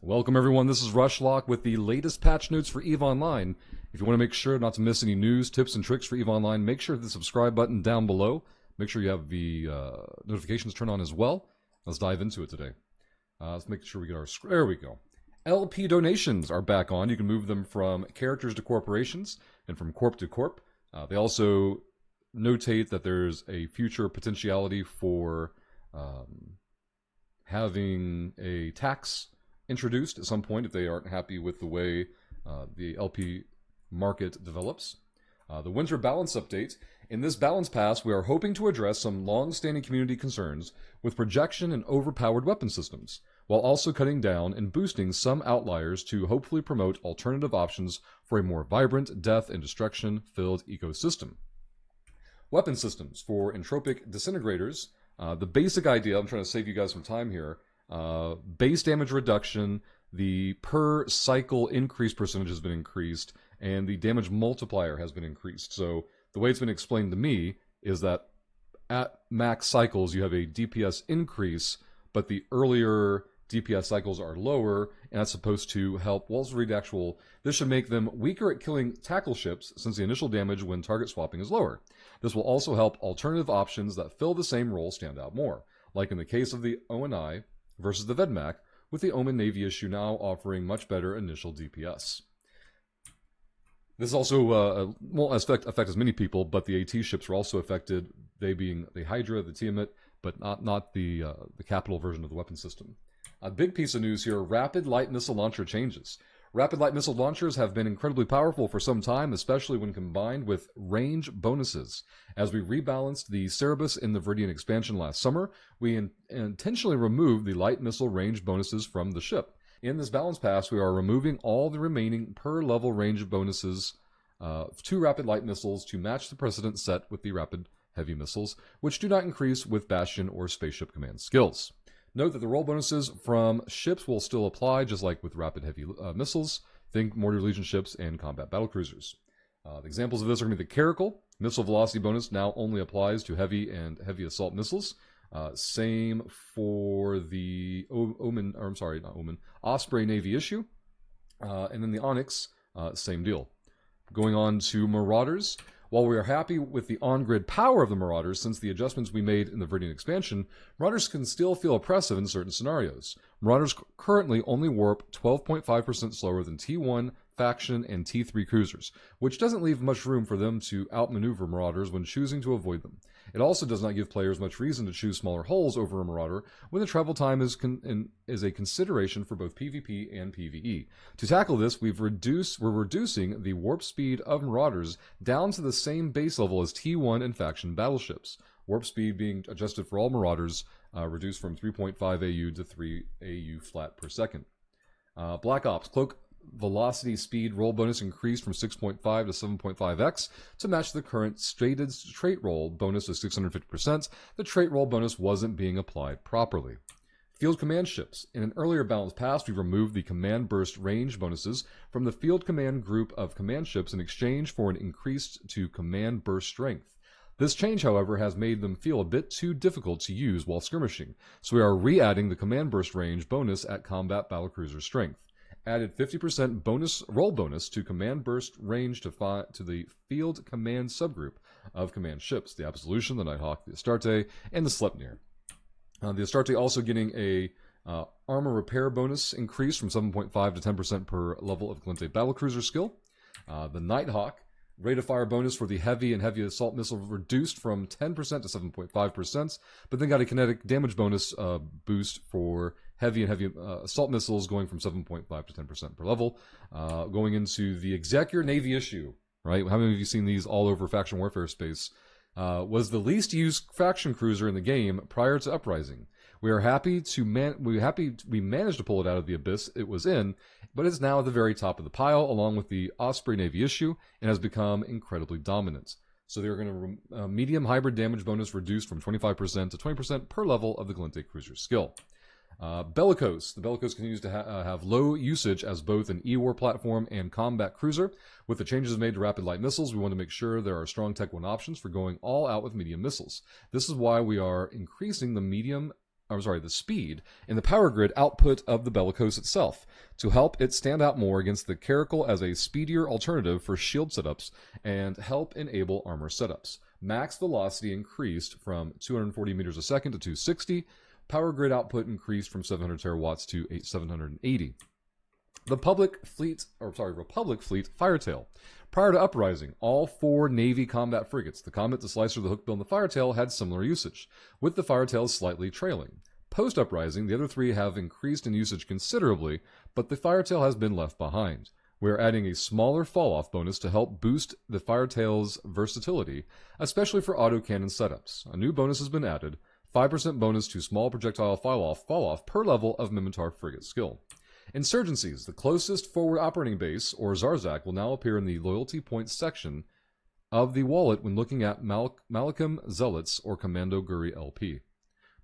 Welcome everyone, this is Rushlock with the latest patch notes for EVE Online. If you want to make sure not to miss any news, tips, and tricks for EVE Online, make sure to hit the subscribe button down below. Make sure you have the notifications turned on as well. Let's dive into it today. Let's make sure we get our... There we go. LP donations are back on. You can move them from characters to corporations and from corp to corp. They also notate that there's a future potentiality for having a tax introduced at some point if they aren't happy with the way the LP market develops. The Winter Balance Update. In this balance pass, we are hoping to address some long-standing community concerns with projection and overpowered weapon systems, while also cutting down and boosting some outliers to hopefully promote alternative options for a more vibrant, death and destruction-filled ecosystem. Weapon systems for entropic disintegrators. The basic idea, I'm trying to save you guys some time here, base damage reduction, the per cycle increase percentage has been increased, and the damage multiplier has been increased. So the way it's been explained to me is that at max cycles you have a DPS increase, but the earlier DPS cycles are lower, and that's supposed to help. Well, let's read the actual. This should make them weaker at killing tackle ships, since the initial damage when target swapping is lower. This will also help alternative options that fill the same role stand out more, like in the case of the ONI versus the Vedmak, with the Omen Navy issue now offering much better initial DPS. This also won't affect as many people, but the AT ships are also affected, they being the Hydra, the Tiamat, but not the capital version of the weapon system. A big piece of news here, Rapid Light Missile Launcher changes. Rapid Light Missile Launchers have been incredibly powerful for some time, especially when combined with range bonuses. As we rebalanced the Cerberus in the Viridian expansion last summer, we intentionally removed the light missile range bonuses from the ship. In this balance pass, we are removing all the remaining per level range bonuses to Rapid Light Missiles to match the precedent set with the Rapid Heavy Missiles, which do not increase with Bastion or Spaceship Command skills. Note that the roll bonuses from ships will still apply, just like with Rapid Heavy Missiles. Think Mortar Legion ships and Combat Battlecruisers. The examples of this are going to be the Caracal. Missile Velocity bonus now only applies to Heavy and Heavy Assault Missiles. Same for the Osprey Navy issue. And then the Onyx, same deal. Going on to Marauders. While we are happy with the on-grid power of the Marauders since the adjustments we made in the Viridian expansion, Marauders can still feel oppressive in certain scenarios. Marauders currently only warp 12.5% slower than T1, Faction, and T3 cruisers, which doesn't leave much room for them to outmaneuver Marauders when choosing to avoid them. It also does not give players much reason to choose smaller hulls over a Marauder when the travel time is a consideration for both PvP and PvE. To tackle this, we're reducing the warp speed of Marauders down to the same base level as T1 and Faction battleships. Warp speed being adjusted for all Marauders, reduced from 3.5 AU to 3 AU flat per second. Black Ops Cloak velocity speed roll bonus increased from 6.5 to 7.5x to match the current stated trait roll bonus of 650%. The trait roll bonus wasn't being applied properly. Field command ships. In an earlier balance pass, we removed the command burst range bonuses from the field command group of command ships in exchange for an increase to command burst strength. This change, however, has made them feel a bit too difficult to use while skirmishing, so we are re-adding the command burst range bonus at combat battlecruiser strength. Added 50% bonus roll bonus to command burst range to the field command subgroup of command ships, the Absolution, the Nighthawk, the Astarte, and the Sleipnir. The Astarte also getting a armor repair bonus increase from 7.5 to 10% per level of Galente battlecruiser skill. The Nighthawk rate of fire bonus for the heavy and heavy assault missile reduced from 10% to 7.5%, but then got a kinetic damage bonus boost for heavy and heavy assault missiles going from 7.5 to 10% per level. Going into the Executor Navy issue, right? How many of you seen these all over faction warfare space? Was the least used faction cruiser in the game prior to Uprising. We are happy we managed to pull it out of the abyss it was in, but it's now at the very top of the pile along with the Osprey Navy issue and has become incredibly dominant. So they're going to medium hybrid damage bonus reduced from 25% to 20% per level of the Galente cruiser skill. Bellicose. The Bellicose continues to have low usage as both an E-War platform and combat cruiser. With the changes made to Rapid Light Missiles, we want to make sure there are strong Tech 1 options for going all out with medium missiles. This is why we are increasing the medium the speed and the power grid output of the Bellicose itself to help it stand out more against the Caracal as a speedier alternative for shield setups and help enable armor setups. Max velocity increased from 240 meters a second to 260. Power grid output increased from 700 terawatts to 780. The Republic Fleet Firetail. Prior to Uprising, all 4 Navy combat frigates, the Comet, the Slicer, the Hookbill, and the Firetail, had similar usage, with the Firetail slightly trailing. Post-Uprising, the other 3 have increased in usage considerably, but the Firetail has been left behind. We are adding a smaller fall-off bonus to help boost the Firetail's versatility, especially for autocannon setups. A new bonus has been added, 5% bonus to small projectile fall-off per level of Minmatar frigate skill. Insurgencies, the closest forward operating base, or Zarzak, will now appear in the loyalty points section of the wallet when looking at Malachim Zealots or Commando Guri LP.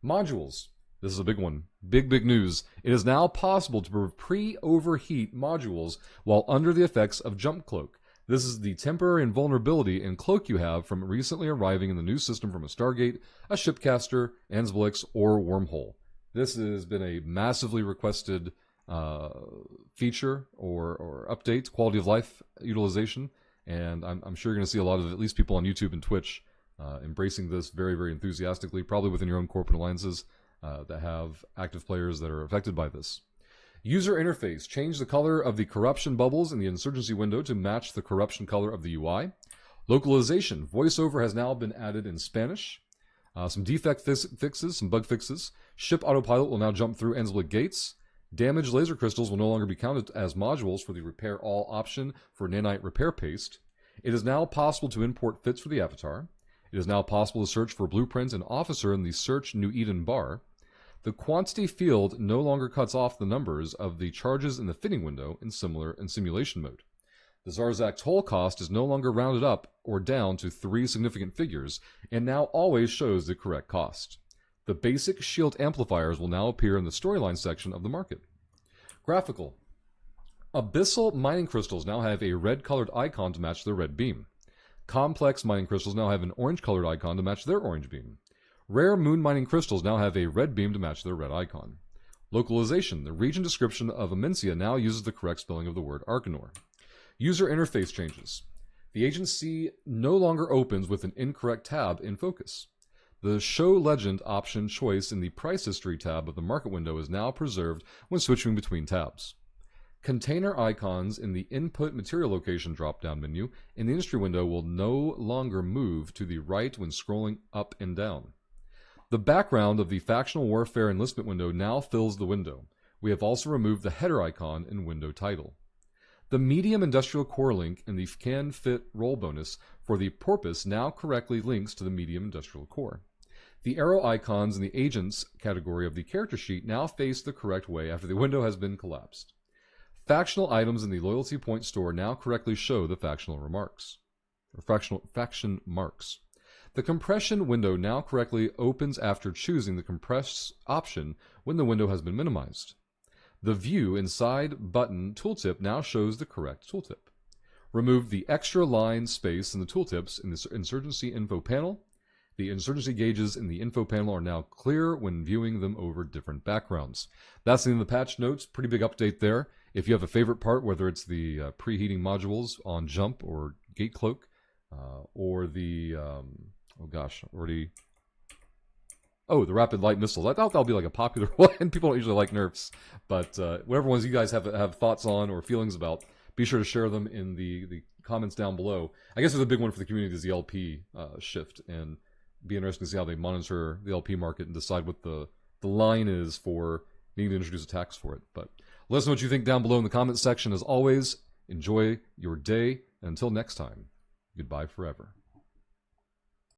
Modules. This is a big one. Big news. It is now possible to pre-overheat modules while under the effects of Jump Cloak. This is the temporary invulnerability in Cloak you have from recently arriving in the new system from a Stargate, a Shipcaster, Anzbelix, or Wormhole. This has been a massively requested feature or update, quality of life utilization, and I'm sure you're going to see a lot of at least people on YouTube and Twitch embracing this very enthusiastically, probably within your own corporate alliances that have active players that are affected by this. User interface. Change the color of the corruption bubbles in the insurgency window to match the corruption color of the UI. Localization. Voiceover has now been added in Spanish. Some defect fixes, some bug fixes. Ship autopilot will now jump through Anzbelix gates. Damaged laser crystals will no longer be counted as modules for the repair all option for nanite repair paste. It is now possible to import fits for the avatar. It is now possible to search for blueprints and officer in the search New Eden bar. The quantity field no longer cuts off the numbers of the charges in the fitting window in simulation mode. The Zarzak toll cost is no longer rounded up or down to 3 significant figures and now always shows the correct cost. The basic shield amplifiers will now appear in the storyline section of the market. Graphical. Abyssal mining crystals now have a red-colored icon to match their red beam. Complex mining crystals now have an orange-colored icon to match their orange beam. Rare moon mining crystals now have a red beam to match their red icon. Localization. The region description of Amencia now uses the correct spelling of the word Arcanor. User interface changes. The agency no longer opens with an incorrect tab in focus. The Show Legend option choice in the Price History tab of the market window is now preserved when switching between tabs. Container icons in the Input Material Location drop-down menu in the Industry window will no longer move to the right when scrolling up and down. The background of the Factional Warfare Enlistment window now fills the window. We have also removed the header icon in window title. The Medium Industrial Core link in the Can Fit Roll bonus for the Porpoise now correctly links to the Medium Industrial Core. The arrow icons in the Agents category of the character sheet now face the correct way after the window has been collapsed. Factional items in the Loyalty Point store now correctly show the faction marks. The compression window now correctly opens after choosing the compress option when the window has been minimized. The View Inside button tooltip now shows the correct tooltip. Remove the extra line space in the tooltips in the Insurgency info panel. The insurgency gauges in the info panel are now clear when viewing them over different backgrounds. That's the end of the patch notes. Pretty big update there. If you have a favorite part, whether it's the preheating modules on Jump or Gate Cloak, or the, the Rapid Light Missile. I thought that'll be like a popular one. People don't usually like nerfs. But whatever ones you guys have thoughts on or feelings about, be sure to share them in the comments down below. I guess the big one for the community is the LP shift, and be interesting to see how they monitor the LP market and decide what the line is for needing to introduce a tax for it. But let us know what you think down below in the comments section. As always, enjoy your day, and until next time, goodbye forever.